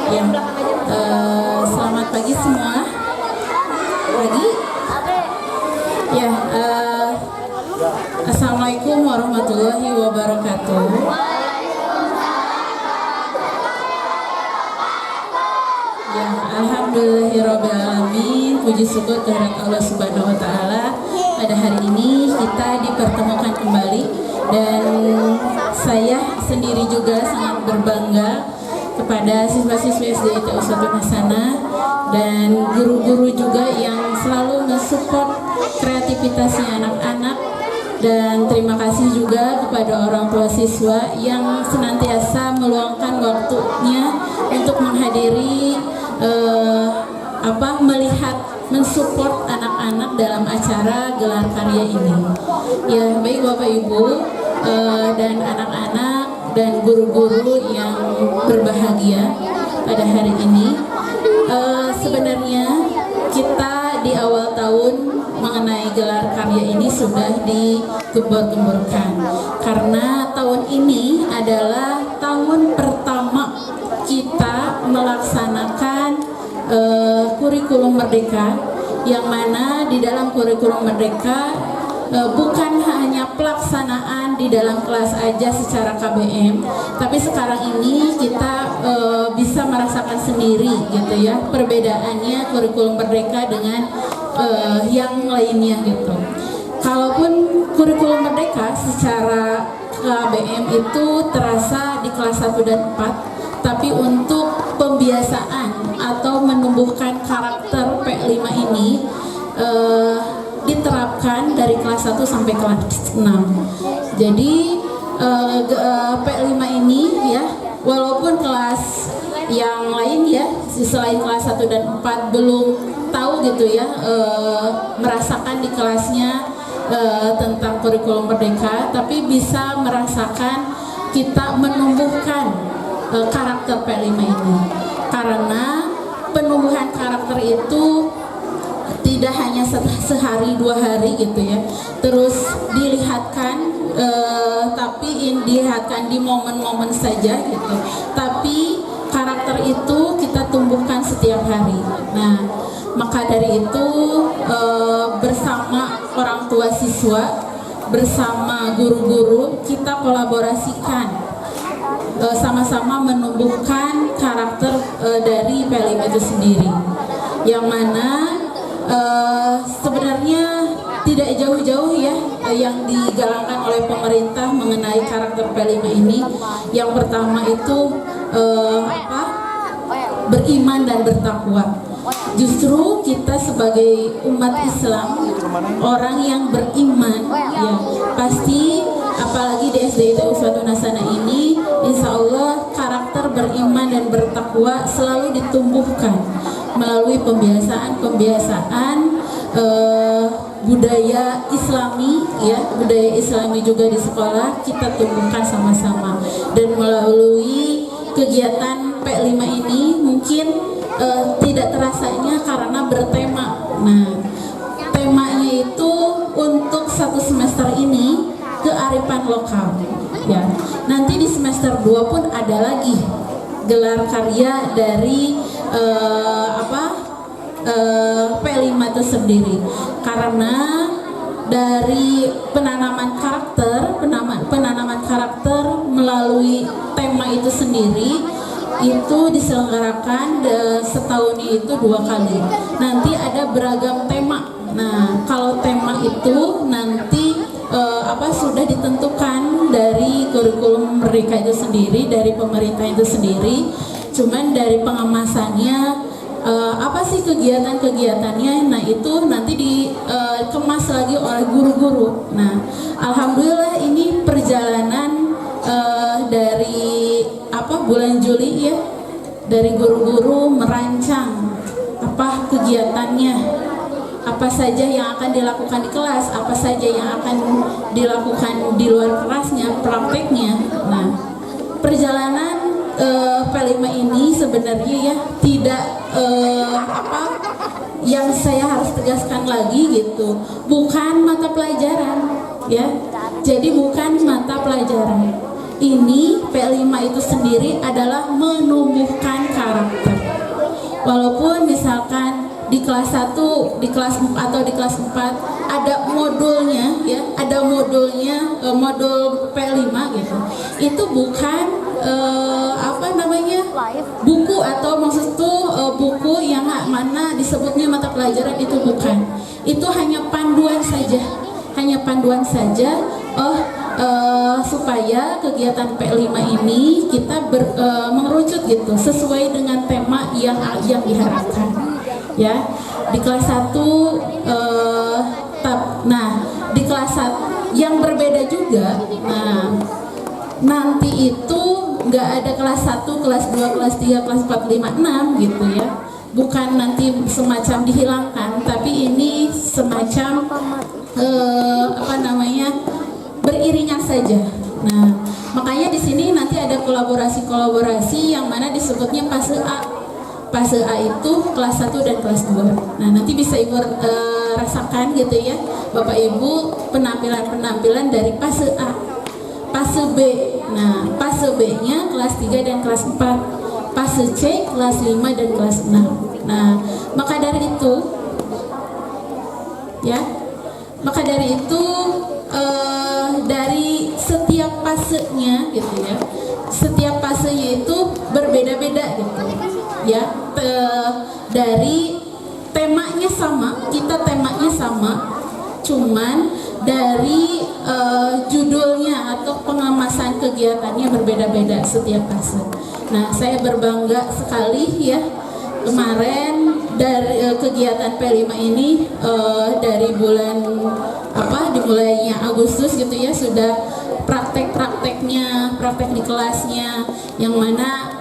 Ya, selamat pagi semua. Pagi. Ya, assalamualaikum warahmatullahi wabarakatuh. Ya, alhamdulillahirobbilalamin. Puji syukur kehadirat Allah Subhanahu Wa Taala. Pada hari ini kita dipertemukan kembali dan saya sendiri juga sangat berbangga kepada siswa-siswi SD ITU Uswatun Hasanah dan guru-guru juga yang selalu mensupport kreativitasnya anak-anak, dan terima kasih juga kepada orang tua siswa yang senantiasa meluangkan waktunya untuk menghadiri melihat mensupport anak-anak dalam acara gelar karya ini. Ya, baik Bapak Ibu dan anak-anak dan guru-guru yang berbahagia pada hari ini. Sebenarnya kita di awal tahun mengenai gelar karya ini sudah digembor-gemborkan, karena tahun ini adalah tahun pertama kita melaksanakan kurikulum merdeka, yang mana di dalam kurikulum merdeka bukan hanya pelaksanaan di dalam kelas aja secara KBM, tapi sekarang ini kita bisa merasakan sendiri gitu ya perbedaannya kurikulum merdeka dengan yang lainnya gitu. Kalaupun kurikulum merdeka secara KBM itu terasa di kelas 1 dan 4, tapi untuk pembiasaan atau menumbuhkan karakter P5 ini diterapkan dari kelas 1 sampai kelas 6. Jadi P5 ini ya, walaupun kelas yang lain ya selain kelas 1 dan 4 belum tahu gitu ya merasakan di kelasnya tentang kurikulum merdeka, tapi bisa merasakan kita menumbuhkan karakter P5 ini, karena penumbuhan karakter itu tidak hanya sehari 2 hari gitu ya, terus dilihatkan tapi dilihatkan di momen-momen saja gitu, tapi karakter itu kita tumbuhkan setiap hari. Nah, maka dari itu bersama orang tua siswa, bersama guru-guru, kita kolaborasikan sama-sama menumbuhkan karakter dari P5 itu sendiri, yang mana sebenarnya tidak jauh-jauh ya yang digalakkan oleh pemerintah mengenai karakter P5 ini. Yang pertama itu beriman dan bertakwa. Justru kita sebagai umat Islam, orang yang beriman ya pasti, apalagi di SD ITU Uswatun Hasanah ini, insya Allah karakter beriman dan bertakwa selalu ditumbuhkan melalui pembiasaan budaya Islami ya, budaya Islami juga di sekolah kita tumbuhkan sama-sama, dan melalui kegiatan P5 ini mungkin tidak terasanya karena bertema. Nah, temanya itu untuk 1 semester ini kearifan lokal ya. Nanti di semester 2 pun ada lagi gelar karya dari P5 itu sendiri, karena dari penanaman karakter melalui tema itu sendiri itu diselenggarakan setahunnya itu 2 kali. Nanti ada beragam tema. Nah, kalau tema itu nanti sudah ditentukan dari kurikulum merdeka itu sendiri, dari pemerintah itu sendiri. Cuman dari pengemasannya apa sih kegiatan-kegiatannya, nah itu nanti dikemas lagi oleh guru-guru. Nah, alhamdulillah ini perjalanan dari bulan Juli ya, dari guru-guru merancang kegiatannya, apa saja yang akan dilakukan di kelas, apa saja yang akan dilakukan di luar kelasnya, prakteknya. Nah, perjalanan P5 ini sebenarnya ya tidak yang saya harus tegaskan lagi gitu, bukan mata pelajaran ya. Jadi bukan mata pelajaran. Ini P5 itu sendiri adalah menumbuhkan karakter. di kelas 1, di kelas 4 atau di kelas 4 ada modulnya ya, ada modulnya modul P5 gitu. Itu bukan apa namanya? buku atau maksud itu buku yang mana disebutnya mata pelajaran, itu bukan. Itu hanya panduan saja. Hanya panduan saja supaya kegiatan P5 ini kita mengerucut gitu sesuai dengan tema yang diharapkan ya. Di kelas 1 nah di kelas 1 yang berbeda juga. Nah nanti itu nggak ada kelas 1, kelas 2, kelas 3, kelas 4, 5, 6 gitu ya. Bukan nanti semacam dihilangkan, tapi ini semacam apa namanya, beriringan saja. Nah, makanya di sini nanti ada kolaborasi yang mana disebutnya fase A. Fase A itu kelas 1 dan kelas 2. Nah, nanti bisa Ibu rasakan gitu ya, Bapak Ibu, penampilan dari fase A. Fase B. Nah, fase B-nya kelas 3 dan kelas 4. Fase C kelas 5 dan kelas 6. Nah, maka dari itu ya, dari setiap fasenya gitu ya, setiap fasenya itu berbeda-beda gitu ya. Dari temanya sama, kita temanya sama, cuman dari judulnya atau pengemasan kegiatannya berbeda-beda setiap fase. Nah, saya berbangga sekali ya, kemarin dari kegiatan P5 ini dari bulan dimulainya Agustus gitu ya, sudah praktek di kelasnya, yang mana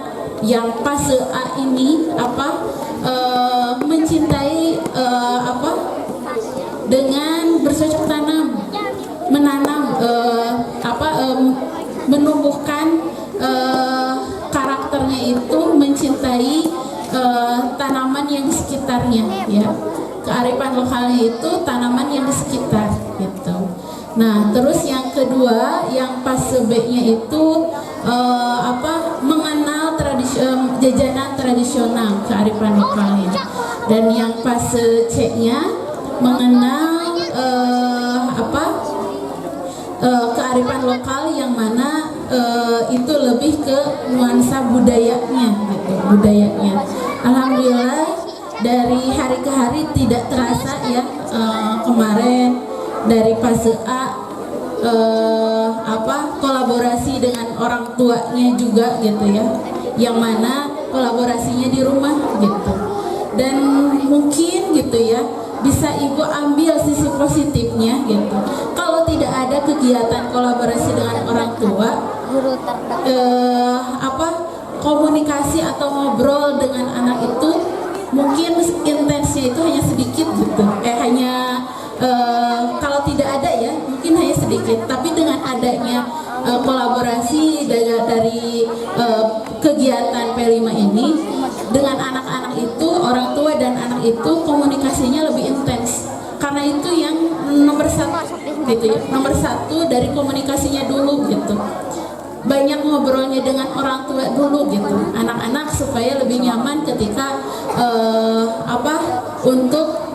yang fase A ini mencintai dengan bercocok tanam, menanam menumbuhkan karakternya itu mencintai tanaman yang di sekitarnya ya. Kearifan lokalnya itu tanaman yang di sekitar gitu. Nah, terus yang kedua, yang fase B-nya itu mengenal jajanan tradisional, kearifan lokalnya. Dan yang fase C-nya mengenal kearifan lokal, yang mana itu lebih ke nuansa budayanya gitu, budayanya. Alhamdulillah dari hari ke hari tidak terasa ya, kemarin dari fase A kolaborasi dengan orang tuanya juga gitu ya, yang mana kolaborasinya di rumah gitu. Dan mungkin gitu ya, bisa Ibu ambil sisi positifnya gitu. Kalau tidak ada kegiatan kolaborasi dengan orang tua, komunikasi atau ngobrol dengan anak itu mungkin intensnya itu hanya sedikit gitu. Kalau tidak ada ya, mungkin hanya sedikit. Tapi dengan adanya kolaborasi dari kegiatan P5 ini dengan anak-anak itu, orang tua dan anak itu komunikasinya lebih intens. Karena itu yang nomor satu gitu ya, nomor satu dari komunikasinya dulu gitu. Banyak ngobrolnya dengan orang tua dulu gitu, anak-anak supaya lebih nyaman ketika untuk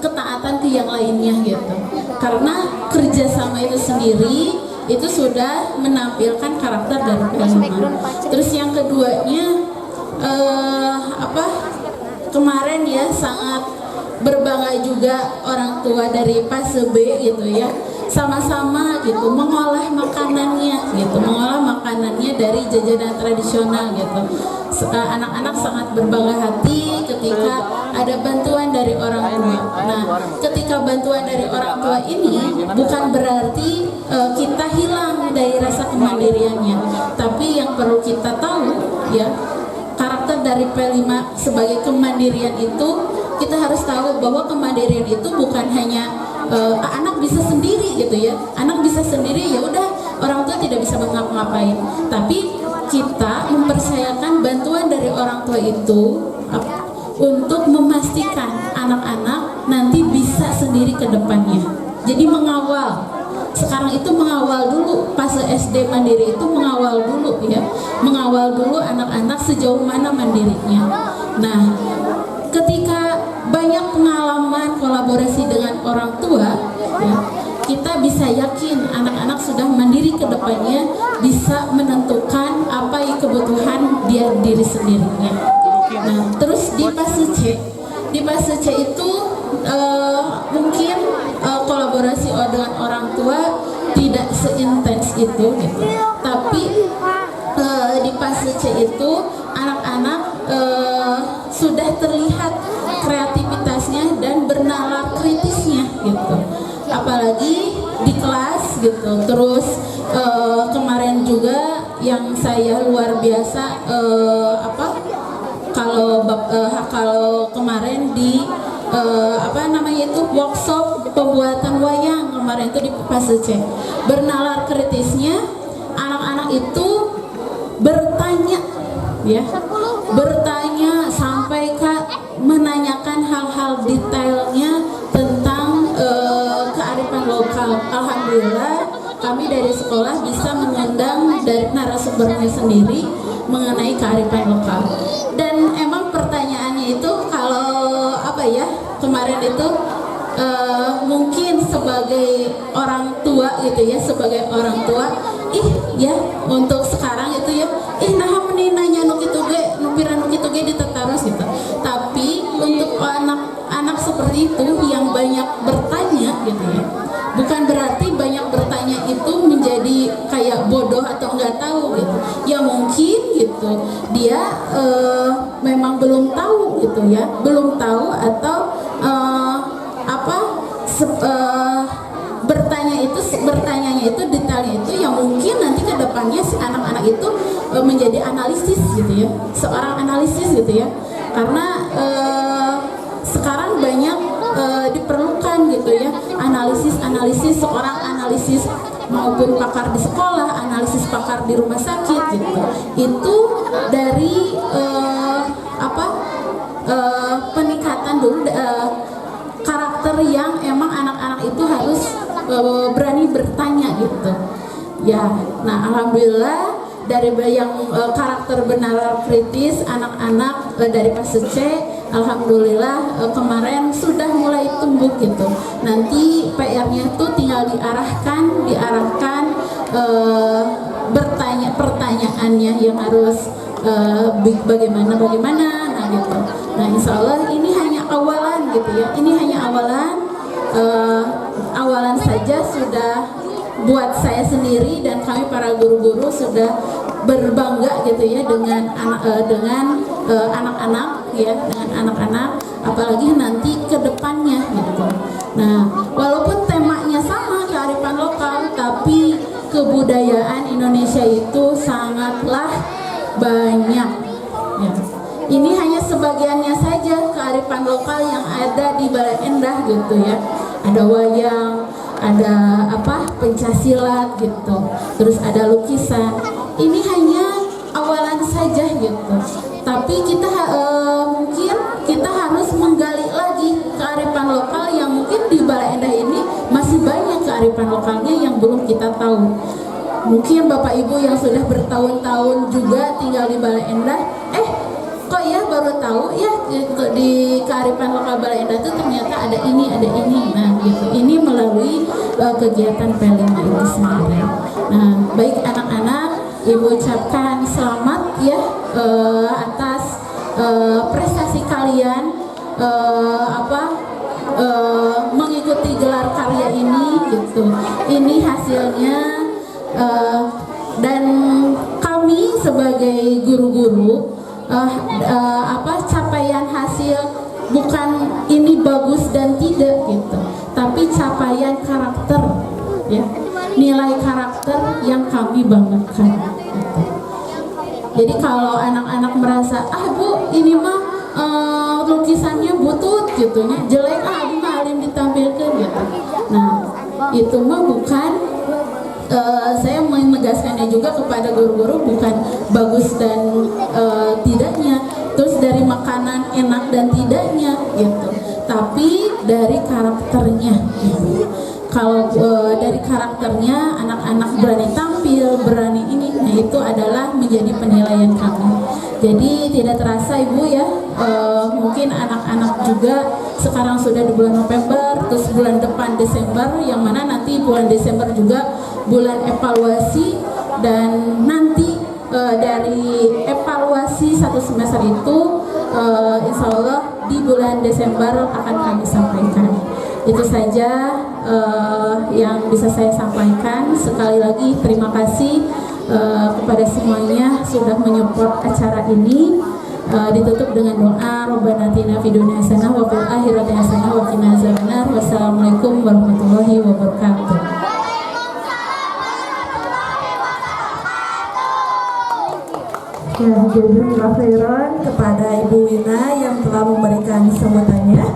ketaatan ke yang lainnya gitu. Karena kerjasama itu sendiri itu sudah menampilkan karakter dari P5. Terus yang keduanya kemarin ya, sangat berbangga juga orang tua dari fase B gitu ya, sama-sama gitu mengolah makanannya gitu, dari jajanan tradisional gitu. Anak-anak sangat berbangga hati ketika ada bantuan dari orang tua. Nah, ketika bantuan dari orang tua ini bukan berarti kita hilang dari rasa kemandiriannya, tapi yang perlu kita tahu ya, karakter dari P5 sebagai kemandirian itu, kita harus tahu bahwa kemandirian itu bukan hanya anak bisa sendiri gitu ya, anak bisa sendiri ya udah, orang tua tidak bisa ngapa-ngapain, tapi kita mempercayakan bantuan dari orang tua itu untuk memastikan anak-anak nanti bisa sendiri ke depannya. Jadi mengawal, sekarang itu mengawal dulu, fase SD mandiri itu mengawal dulu ya, mengawal dulu anak-anak sejauh mana mandirinya. Nah, ketika dengan kolaborasi dengan orang tua, ya, kita bisa yakin anak-anak sudah mandiri ke depannya, bisa menentukan apa yang kebutuhan diri sendirinya. Nah, terus di fase C itu mungkin kolaborasi dengan orang tua tidak seintens itu gitu. Tapi di fase C itu anak-anak sudah terlihat kreativitasnya dan bernalar kritisnya gitu. Apalagi di kelas gitu. Terus kemarin juga yang saya luar biasa kalau kemarin di workshop pembuatan wayang kemarin itu di fase C, bernalar kritisnya anak-anak itu bertanya sampai menanyakan hal-hal detailnya tentang kearifan lokal. Alhamdulillah kami dari sekolah bisa mengundang dari narasumbernya sendiri mengenai kearifan lokal. Dan emang pertanyaannya itu kalau kemarin itu mungkin sebagai orang tua gitu ya, sebagai orang tua untuk sekarang itu ya nah nanya nu kitu ge ditetarus gitu. Tapi untuk anak-anak seperti itu yang banyak bertanya gitu ya, bukan berarti banyak bertanya itu menjadi kayak bodoh atau nggak tahu gitu. Ya mungkin gitu dia memang belum tahu gitu ya, belum tahu atau bertanyanya itu detailnya itu yang mungkin nanti ke depannya si anak-anak itu menjadi analisis gitu ya, seorang analisis gitu ya. Karena sekarang banyak diperlukan gitu ya analisis seorang analisis maupun pakar di sekolah, analisis pakar di rumah sakit gitu. Itu dari peningkatan dulu karakter yang emang anak-anak itu harus berani bertanya gitu ya. Nah alhamdulillah dari yang karakter bernalar kritis anak-anak dari fase C, alhamdulillah kemarin sudah mulai tumbuh gitu. Nanti PR-nya tuh tinggal diarahkan pertanyaannya yang harus bagaimana nah gitu. Nah insya Allah ini hanya awalan gitu ya, ini hanya awalan saja sudah buat saya sendiri dan kami para guru-guru sudah berbangga gitu ya dengan anak-anak ya, dengan anak-anak apalagi nanti ke depannya gitu. Nah, walaupun temanya sama kearifan lokal, tapi kebudayaan Indonesia itu sangatlah banyak ya. Ini hanya sebagiannya saja kearifan lokal yang ada di Balai Endah gitu ya. Ada wayang, ada pencaksilat gitu, terus ada lukisan. Ini hanya awalan saja gitu. Tapi kita mungkin kita harus menggali lagi kearifan lokal yang mungkin di Balai Endah ini masih banyak kearifan lokalnya yang belum kita tahu. Mungkin Bapak Ibu yang sudah bertahun-tahun juga tinggal di Balai Endah, kok ya baru tahu ya di kearifan lokal Balai Endah itu ternyata ada ini. Nah gitu, ini melalui kegiatan P5 itu sendiri. Nah baik anak-anak, Ibu ucapkan selamat ya atas prestasi kalian mengikuti gelar karya ini gitu. Ini hasilnya dan kami sebagai guru-guru capaian hasil bukan ini bagus dan tidak gitu, tapi capaian karakter ya, nilai karakter yang kami banggakan gitu. Jadi kalau anak-anak merasa Bu ini mah lukisannya butut gitu ya, jelek Bu mah alim ditampilkan gitu. Nah itu mah bukan saya menegaskannya juga kepada guru-guru, bukan bagus dan tidaknya, terus dari makanan enak dan tidaknya gitu, tapi dari karakternya gitu. Kalau dari karakternya anak-anak berani tampil, berani ini, nah itu adalah menjadi penilaian kami. Jadi tidak terasa Ibu ya, mungkin anak-anak juga sekarang sudah di bulan November, terus bulan depan Desember, yang mana nanti bulan Desember juga bulan evaluasi, dan nanti dari evaluasi satu semester itu insya Allah di bulan Desember akan kami sampaikan. Itu saja yang bisa saya sampaikan. Sekali lagi terima kasih kepada semuanya sudah menyupport acara ini. Ditutup dengan doa Rabbana atina fid dunya hasanah wa fil akhirati hasanah wa qina azabannar. Wassalamualaikum warahmatullahi wabarakatuh. Ya, jazakallahu khairan kepada Ibu Wina yang telah memberikan sambutannya.